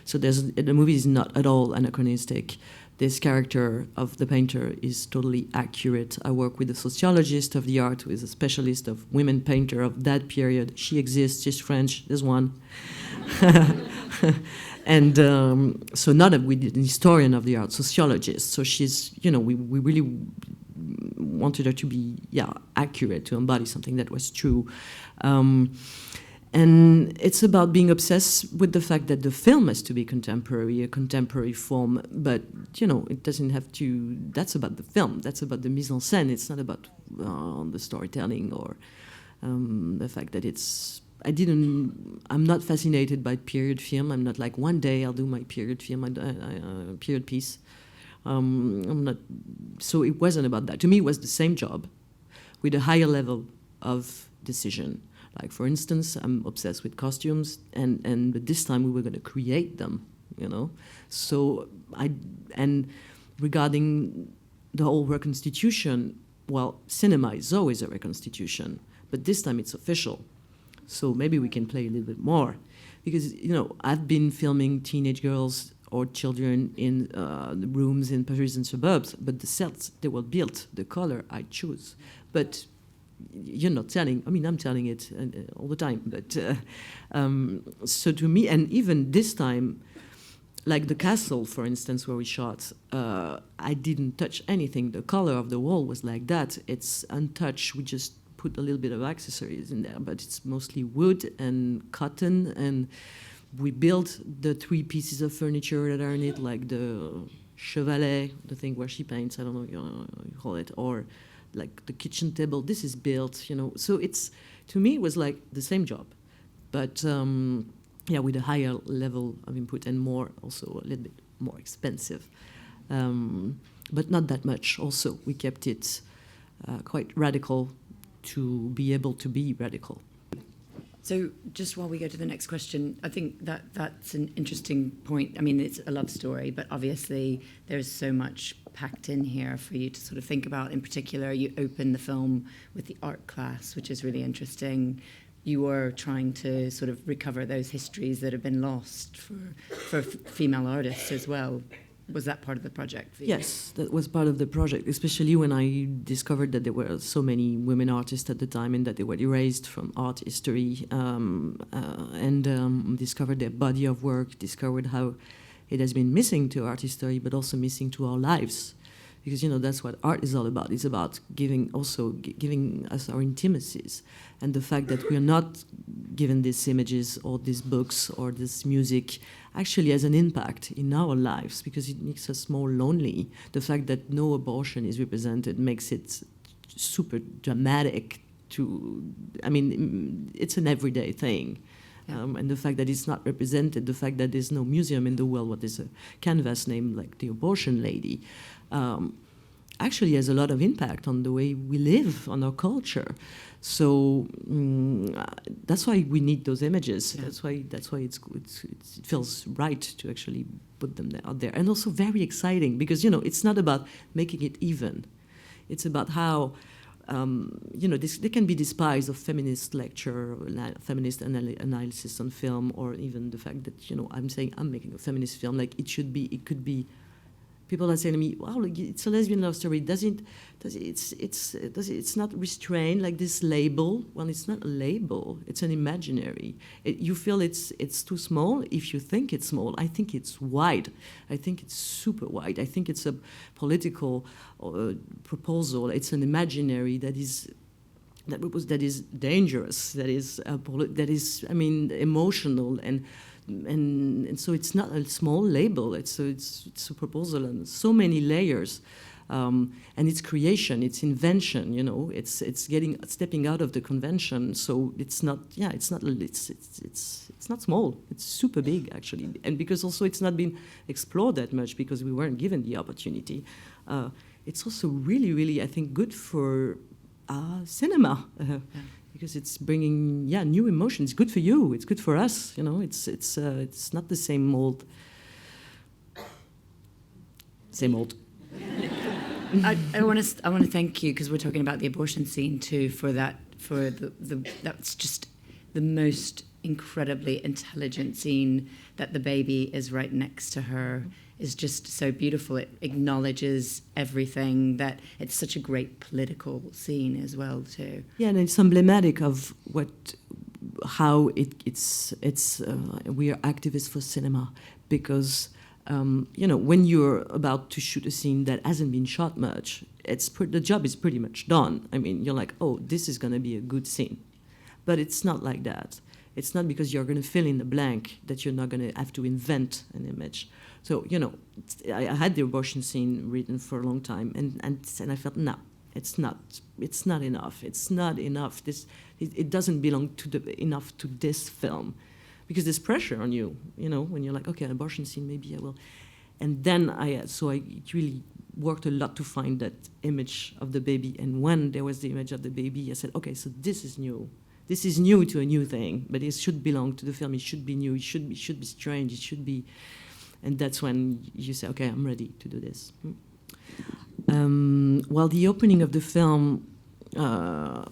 So the movie is not at all anachronistic. This character of the painter is totally accurate. I work with a sociologist of the art who is a specialist of women painter of that period. She exists, she's French, there's one. And so not a historian of the art, sociologist. So she's, you know, we really wanted her to be, accurate, to embody something that was true. And it's about being obsessed with the fact that the film has to be contemporary, a contemporary form, but, you know, it doesn't have to, that's about the film, that's about the mise en scène, it's not about the storytelling or the fact that I'm not fascinated by period film. I'm not like, one day I'll do my period film, period piece. I'm not, so it wasn't about that. To me, it was the same job with a higher level of decision. Like, for instance, I'm obsessed with costumes, but this time we were going to create them, you know. So and regarding the whole reconstitution, well, cinema is always a reconstitution, but this time it's official. So maybe we can play a little bit more, because, you know, I've been filming teenage girls or children in the rooms in Parisian suburbs, but the sets, they were built, the color I choose. But you're not telling, I mean, I'm telling it all the time, but so to me, and even this time, like the castle, for instance, where we shot, I didn't touch anything. The color of the wall was like that. It's untouched. We just put a little bit of accessories in there, but it's mostly wood and cotton, and we built the 3 pieces of furniture that are in it, like the chevalet, the thing where she paints, I don't know what you call it, or like the kitchen table. This is built, you know. So it's, to me, it was like the same job, but with a higher level of input and more, also a little bit more expensive, but not that much. Also, we kept it quite radical to be able to be radical. So just while we go to the next question, I think that's an interesting point. I mean, it's a love story, but obviously there's so much packed in here for you to sort of think about. In particular, you open the film with the art class, which is really interesting. You were trying to sort of recover those histories that have been lost for female artists as well. was that part of the project for you? Yes, that was part of the project, especially when I discovered that there were so many women artists at the time and that they were erased from art history, and discovered their body of work, discovered how it has been missing to art history, but also missing to our lives. Because, that's what art is all about. It's about giving us our intimacies. And the fact that we are not given these images or these books or this music actually has an impact in our lives because it makes us more lonely. The fact that no abortion is represented makes it super dramatic it's an everyday thing. And the fact that it's not represented, the fact that there's no museum in the world, what is a canvas named like the abortion lady, actually has a lot of impact on the way we live, on our culture. So that's why we need those images. Yeah. That's why it feels right to actually put them out there, and also very exciting because it's not about making it even. It's about how. They can be despised of feminist lecture, feminist analysis on film, or even the fact that I'm saying I'm making a feminist film. Like it could be. People are saying to me, "Wow, it's a lesbian love story. It's not restrained like this label." Well, it's not a label. It's an imaginary. You feel it's too small. If you think it's small, I think it's wide. I think it's super wide. I think it's a political proposal. It's an imaginary that is dangerous. That is emotional and so it's not a small label. It's a proposal and so many layers, and it's creation, it's invention. It's stepping out of the convention. So it's not small. It's super big actually, and because also it's not been explored that much because we weren't given the opportunity. It's also really, really I think good for cinema. Because it's bringing new emotions. It's good for you. It's good for us. It's not the same old. I want to thank you because we're talking about the abortion scene too. That's just the most incredibly intelligent scene that the baby is right next to her. Is just so beautiful. It acknowledges everything. That it's such a great political scene as well too. Yeah, and it's emblematic of how it's. We are activists for cinema because when you're about to shoot a scene that hasn't been shot much, the job is pretty much done. You're like, oh, this is going to be a good scene, but it's not like that. It's not because you're going to fill in the blank that you're not going to have to invent an image. So, I had the abortion scene written for a long time, and I felt, no, it's not enough. It's not enough. It doesn't belong enough to this film. Because there's pressure on you, when you're like, okay, an abortion scene, maybe I will. And then I really worked a lot to find that image of the baby. And when there was the image of the baby, I said, okay, so this is new. This is new to a new thing, but it should belong to the film. It should be new. It should be strange. It should be, and that's when you say, okay, I'm ready to do this. Well, the opening of the film, I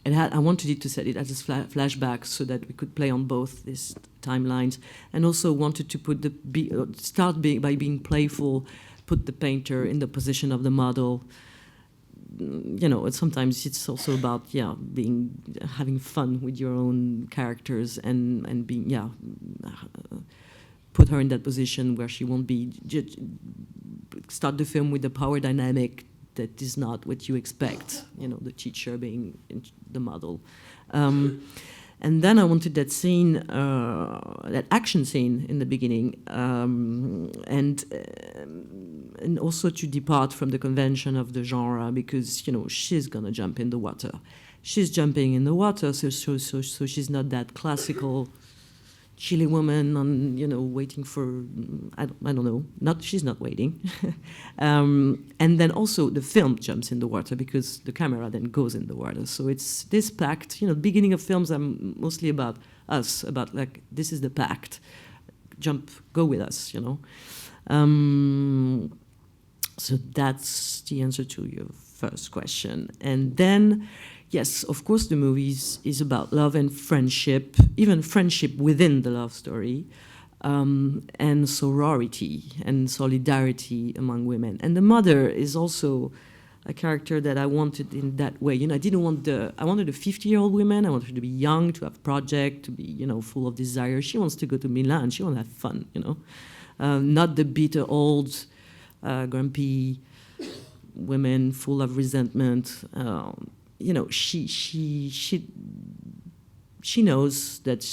wanted it to set it as a flashback so that we could play on both these timelines, and also wanted to put by being playful, put the painter in the position of the model. Sometimes it's also about having fun with your own characters and being put her in that position where she won't be start the film with the power dynamic that is not what you expect. The teacher being the model, and then I wanted that scene, that action scene in the beginning, and also to depart from the convention of the genre because she's gonna jump in the water. She's jumping in the water, so she's not that classical Chile woman waiting for I don't know. She's not waiting, and then also the film jumps in the water because the camera then goes in the water. So it's this pact. Beginning of films are mostly about us, about like this is the pact. Go with us. So that's the answer to your first question, and then. Yes, of course, the movie is about love and friendship, even friendship within the love story. and sorority and solidarity among women. And the mother is also a character that I wanted in that way. I didn't want I wanted a 50-year-old woman. I wanted her to be young, to have a project, to be, full of desire. She wants to go to Milan. She wants to have fun, not the bitter old, grumpy women full of resentment. She knows that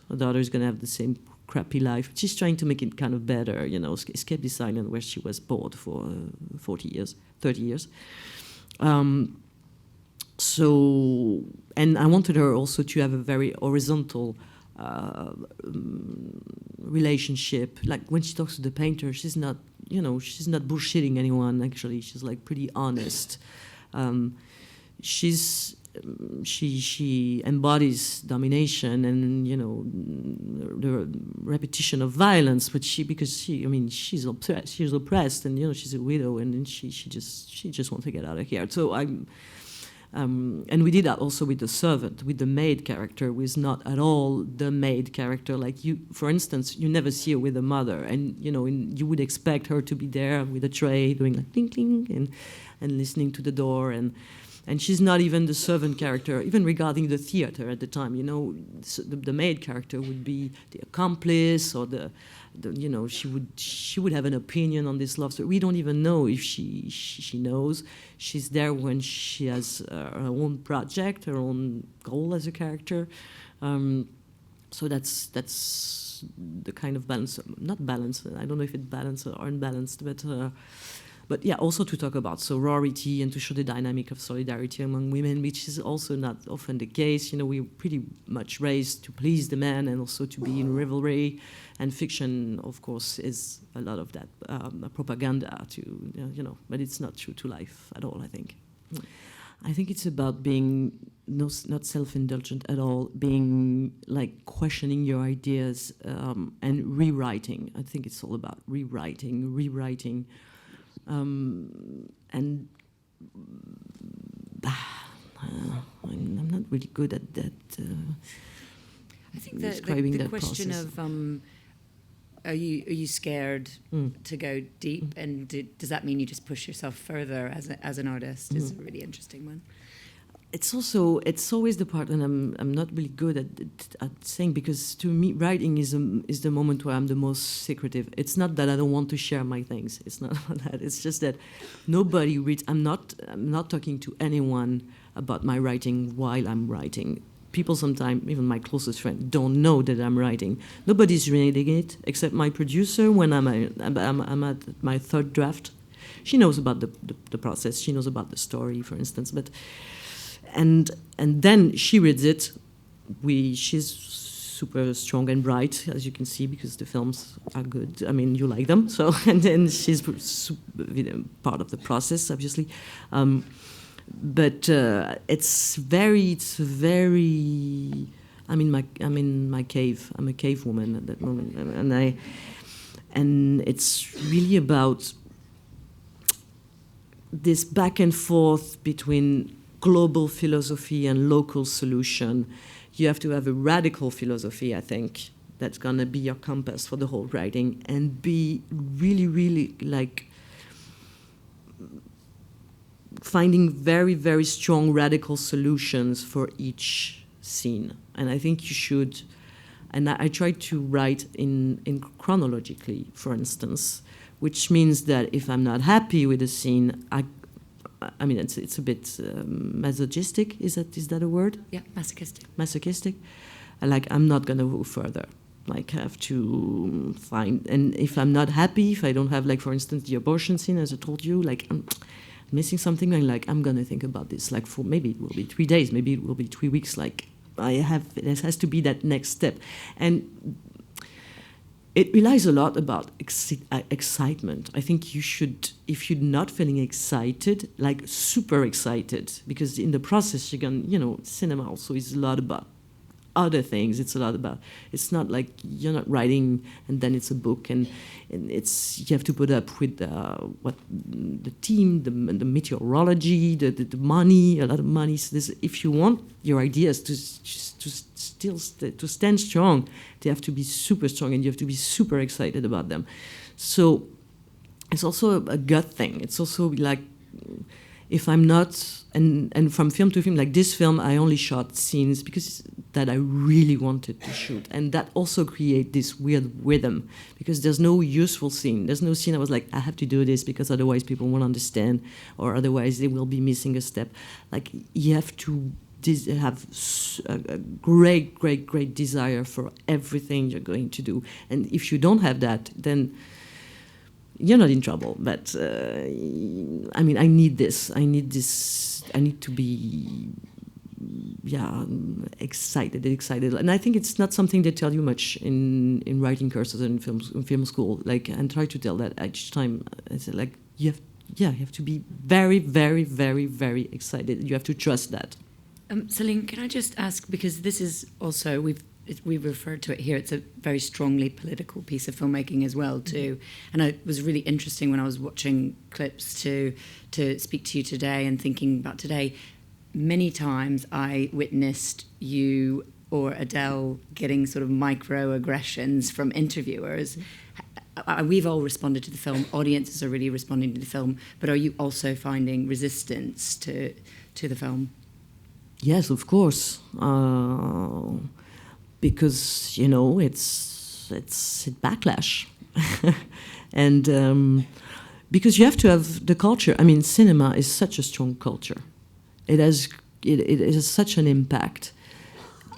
her daughter is going to have the same crappy life. She's trying to make it kind of better, escape this island where she was bored for 30 years. And I wanted her also to have a very horizontal relationship. Like when she talks to the painter, she's not bullshitting anyone. Actually, she's like pretty honest. She embodies domination and the repetition of violence, but she's oppressed, and she's a widow, and she just wants to get out of here. So and we did that also with the servant, with the maid character, who is not at all the maid character. Like for instance, you never see her with a mother, and you would expect her to be there with a tray doing like clink clink and listening to the door, and she's not even the servant character, even regarding the theater at the time. The maid character would be the accomplice, or she would have an opinion on this love story. We don't even know if she knows. She's there when she has her own project, her own goal as a character. So that's the kind of balance, not balance. I don't know if it's balanced or unbalanced, but yeah, also to talk about sorority and to show the dynamic of solidarity among women, which is also not often the case. We're pretty much raised to please the man and also to be in rivalry. And fiction, of course, is a lot of that propaganda but it's not true to life at all, I think. I think it's about being not self-indulgent at all, being like questioning your ideas and rewriting. I think it's all about rewriting. And I'm not really good at that. I think the question process. Of are you scared to go deep, and does that mean you just push yourself further as an artist? Is a really interesting one. It's always the part, and I'm not really good at saying, because to me writing is the moment where I'm the most secretive. It's not that I don't want to share my things. It's not that. It's just that nobody reads. I'm not talking to anyone about my writing while I'm writing. People sometimes, even my closest friends, don't know that I'm writing. Nobody's reading it except my producer when I'm at my third draft. She knows about the process. She knows about the story, for instance, but. And then she reads it. She's super strong and bright, as you can see, because the films are good. I mean, you like them, so and then she's part of the process, obviously. But it's very. I'm in my cave. I'm a cave woman at that moment, and it's really about this back and forth between global philosophy and local solution. You have to have a radical philosophy, I think, that's going to be your compass for the whole writing, and be really, really like finding very, very strong radical solutions for each scene. And I think you should, and I try to write in chronologically, for instance, which means that if I'm not happy with a scene, I mean, it's a bit masochistic. Is that a word? Yeah, masochistic. Masochistic. Like, I'm not going to go further. Like, I have to find... And if I'm not happy, if I don't have, like, for instance, the abortion scene, as I told you, like, I'm missing something, and, like, I'm going to think about this. Like, for maybe it will be 3 days, maybe it will be 3 weeks. Like, there has to be that next step. And it relies a lot about excitement. I think you should, if you're not feeling excited, like super excited, because in the process, cinema also is a lot about other things. It's a lot about. It's not like you're not writing and then it's a book, and it's you have to put up with what the team, the meteorology, the money, a lot of money. So if you want your ideas to stand strong, they have to be super strong, and you have to be super excited about them. So it's also a gut thing. It's also like, if I'm not, and from film to film, like this film, I only shot scenes because that I really wanted to shoot. And that also create this weird rhythm, because there's no useful scene. There's no scene I was like, I have to do this because otherwise people won't understand, or otherwise they will be missing a step. Like, you have to have a great desire for everything you're going to do. And if you don't have that, then you're not in trouble. But I mean, I need this. I need to be, excited. And I think it's not something they tell you much in writing courses and in film school. Like, and try to tell that each time. It's like you have to be very, very, very, very excited. You have to trust that. Céline, can I just ask, because this is also, we've referred to it here, it's a very strongly political piece of filmmaking as well, too. And it was really interesting when I was watching clips to speak to you today and thinking about today. Many times I witnessed you or Adele getting sort of microaggressions from interviewers. We've all responded to the film, audiences are really responding to the film, but are you also finding resistance to the film? Yes, of course, because it's backlash, and because you have to have the culture. I mean, cinema is such a strong culture; it has such an impact.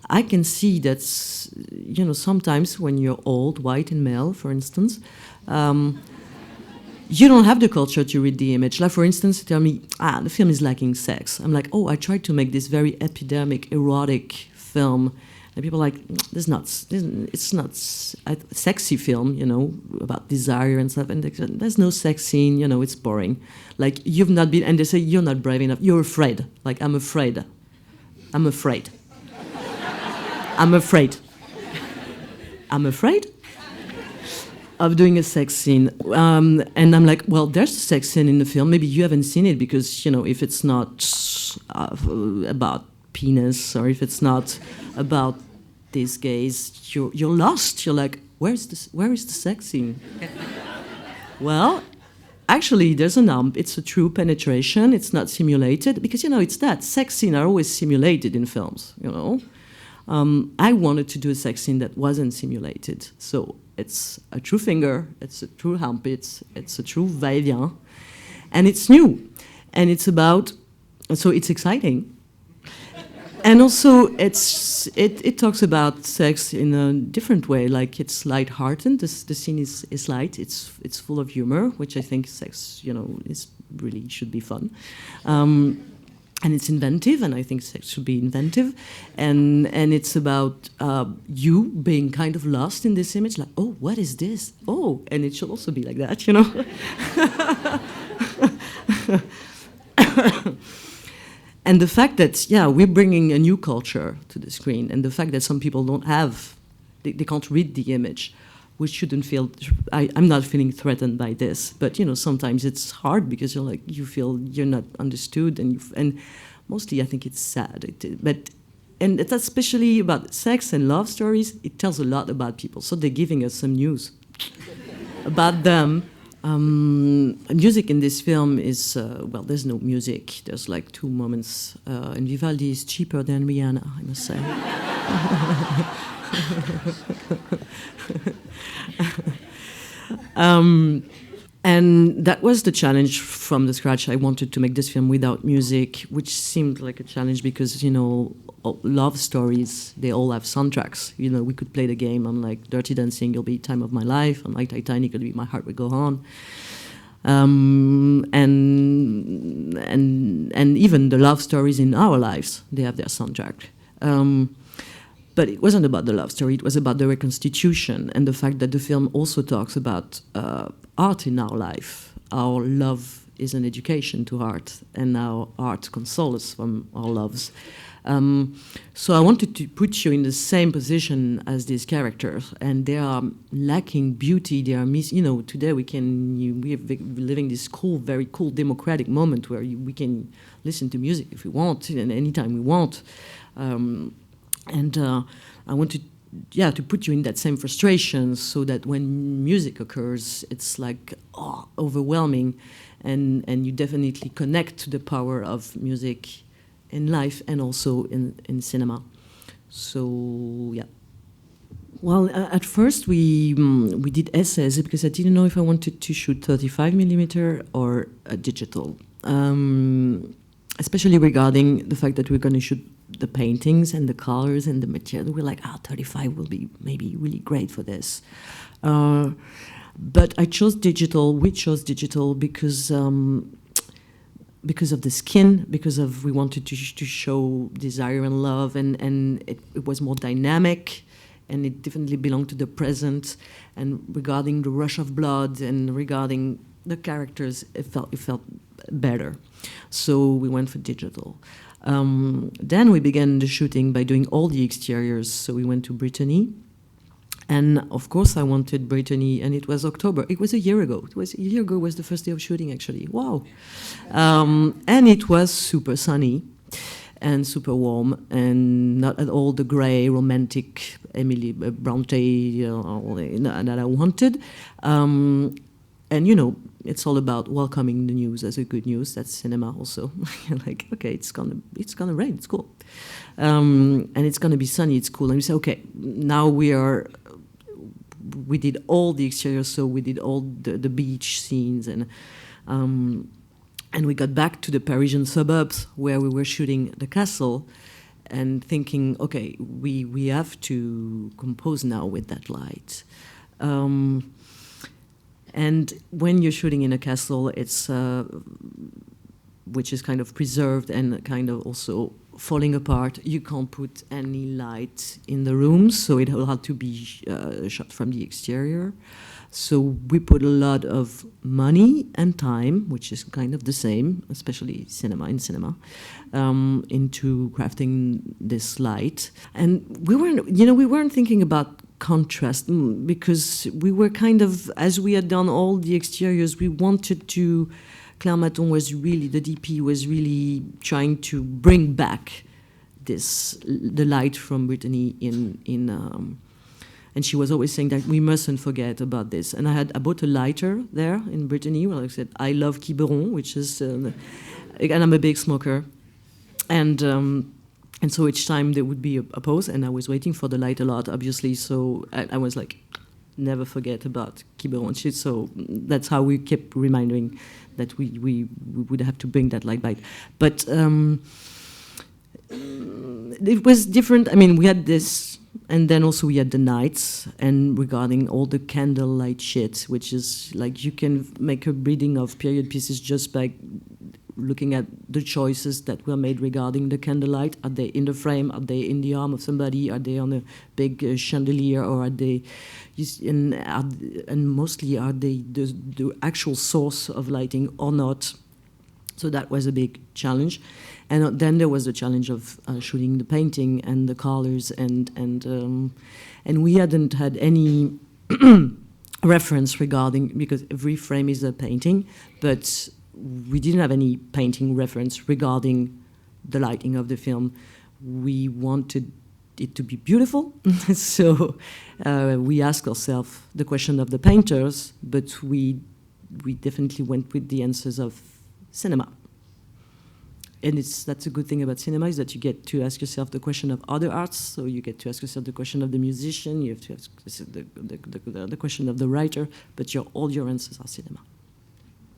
I can see that sometimes when you're old, white, and male, for instance. You don't have the culture to read the image. Like, for instance, tell me, the film is lacking sex. I'm like, I tried to make this very epidemic, erotic film. And people are like, it's not a sexy film, about desire and stuff. And there's no sex scene, it's boring. Like, you've not been, and they say, you're not brave enough. You're afraid. Like, I'm afraid. I'm afraid. I'm afraid. I'm afraid of doing a sex scene. And I'm like, well, there's a sex scene in the film. Maybe you haven't seen it because, if it's not about penis, or if it's not about these gays, you're lost. You're like, where is the sex scene? Well, actually, there's an it's a true penetration. It's not simulated because, it's that. Sex scenes are always simulated in films, I wanted to do a sex scene that wasn't simulated. So it's a true finger, it's a true armpit, it's a true va-et-vient, and it's new. And it's so it's exciting. And also it talks about sex in a different way, like it's light-hearted. The scene is light, it's full of humor, which I think sex, is really should be fun. And it's inventive, and I think sex should be inventive. And it's about you being kind of lost in this image, like, oh, what is this? Oh, and it should also be like that, And the fact that, we're bringing a new culture to the screen, and the fact that some people they can't read the image, we shouldn't feel, I'm not feeling threatened by this, but, sometimes it's hard because you feel you're not understood, and mostly I think it's sad. And it's especially about sex and love stories, it tells a lot about people, so they're giving us some news about them. Music in this film is, there's no music, there's like 2 moments, and Vivaldi is cheaper than Rihanna, I must say. And that was the challenge from the scratch. I wanted to make this film without music, which seemed like a challenge because, love stories, they all have soundtracks. We could play the game on like Dirty Dancing, it'll be Time of My Life, on like Titanic, it'll be My Heart Will Go On. And even the love stories in our lives, they have their soundtrack. But it wasn't about the love story, it was about the reconstitution and the fact that the film also talks about art in our life, our love is an education to art, and now art consoles us from our loves. So I wanted to put you in the same position as these characters, and they are lacking beauty. They are today we are living this very cool democratic moment where we can listen to music if we want and anytime we want. And I wanted, to put you in that same frustration, so that when music occurs, it's like overwhelming, and you definitely connect to the power of music in life and also in cinema. So yeah. Well, at first we did essays because I didn't know if I wanted to shoot 35mm or digital, especially regarding the fact that we're going to shoot the paintings and the colors and the material. We're like, 35 will be maybe really great for this. But I chose digital. We chose digital because of the skin, we wanted to show desire and love, and it was more dynamic, and it definitely belonged to the present. And regarding the rush of blood and regarding the characters, it felt better. So we went for digital. Then we began the shooting by doing all the exteriors. So we went to Brittany. And of course I wanted Brittany, and it was October. It was a year ago. Was the first day of shooting, actually. Wow. And it was super sunny and super warm, and not at all the gray, romantic Emily Bronte that I wanted. And it's all about welcoming the news as a good news. That's cinema also. Like, okay, it's gonna rain. It's cool, and it's gonna be sunny. It's cool. And we say, okay, now we did all the exteriors. So we did all the beach scenes, and we got back to the Parisian suburbs where we were shooting the castle, and thinking, okay, we have to compose now with that light. And when you're shooting in a castle, it's which is kind of preserved and kind of also falling apart, you can't put any light in the rooms, so it had to be shot from the exterior. So we put a lot of money and time, which is kind of the same, especially in cinema, into crafting this light. And we weren't thinking about contrast, because we were kind of, as we had done all the exteriors, we wanted to, Claire Maton was really, the DP was really trying to bring back the light from Brittany and she was always saying that we mustn't forget about this. And I bought a lighter there in Brittany where I said, I love Quiberon, which is, and I'm a big smoker. And so each time there would be a pause, and I was waiting for the light a lot, obviously. So I was like, never forget about Quiberon. So that's how we kept reminding that we would have to bring that light back. But it was different. I mean, we had this, and then also we had the nights, and regarding all the candlelight shit, which is like you can make a reading of period pieces just by looking at the choices that were made regarding the candlelight. Are they in the frame? Are they in the arm of somebody? Are they on a big chandelier? Or are they, and mostly are they the actual source of lighting or not? So that was a big challenge. And then there was the challenge of shooting the painting and the colors, and we hadn't had any reference regarding, because every frame is a painting, but we didn't have any painting reference regarding the lighting of the film. We wanted it to be beautiful, so we asked ourselves the question of the painters, but we definitely went with the answers of cinema. And that's a good thing about cinema, is that you get to ask yourself the question of other arts. So you get to ask yourself the question of the musician, you have to ask the question of the writer, but all your answers are cinema.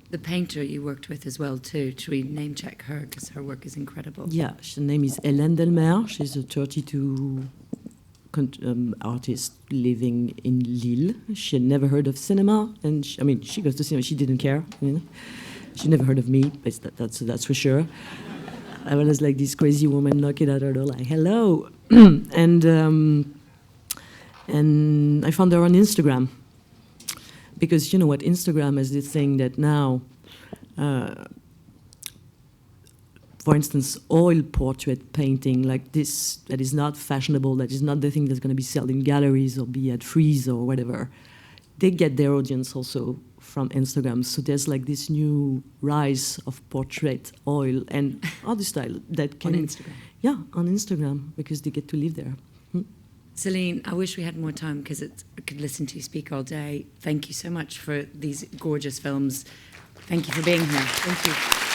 The painter you worked with as well, too. Should we name check her, because her work is incredible? Yeah, her name is Hélène Delmer. She's a 32 artist living in Lille. She had never heard of cinema, and she goes to cinema. She didn't care. She never heard of me, but that's for sure. I was like this crazy woman knocking at her door, like, hello. and I found her on Instagram. because you know what, Instagram is the thing that now, for instance, oil portrait painting like this, that is not fashionable, that is not the thing that's going to be sold in galleries or be at Frieze or whatever, they get their audience also from Instagram. So there's like this new rise of portrait oil and other style that can... On Instagram? Yeah, on Instagram, because they get to live there. Céline, I wish we had more time because I could listen to you speak all day. Thank you so much for these gorgeous films. Thank you for being here. Thank you.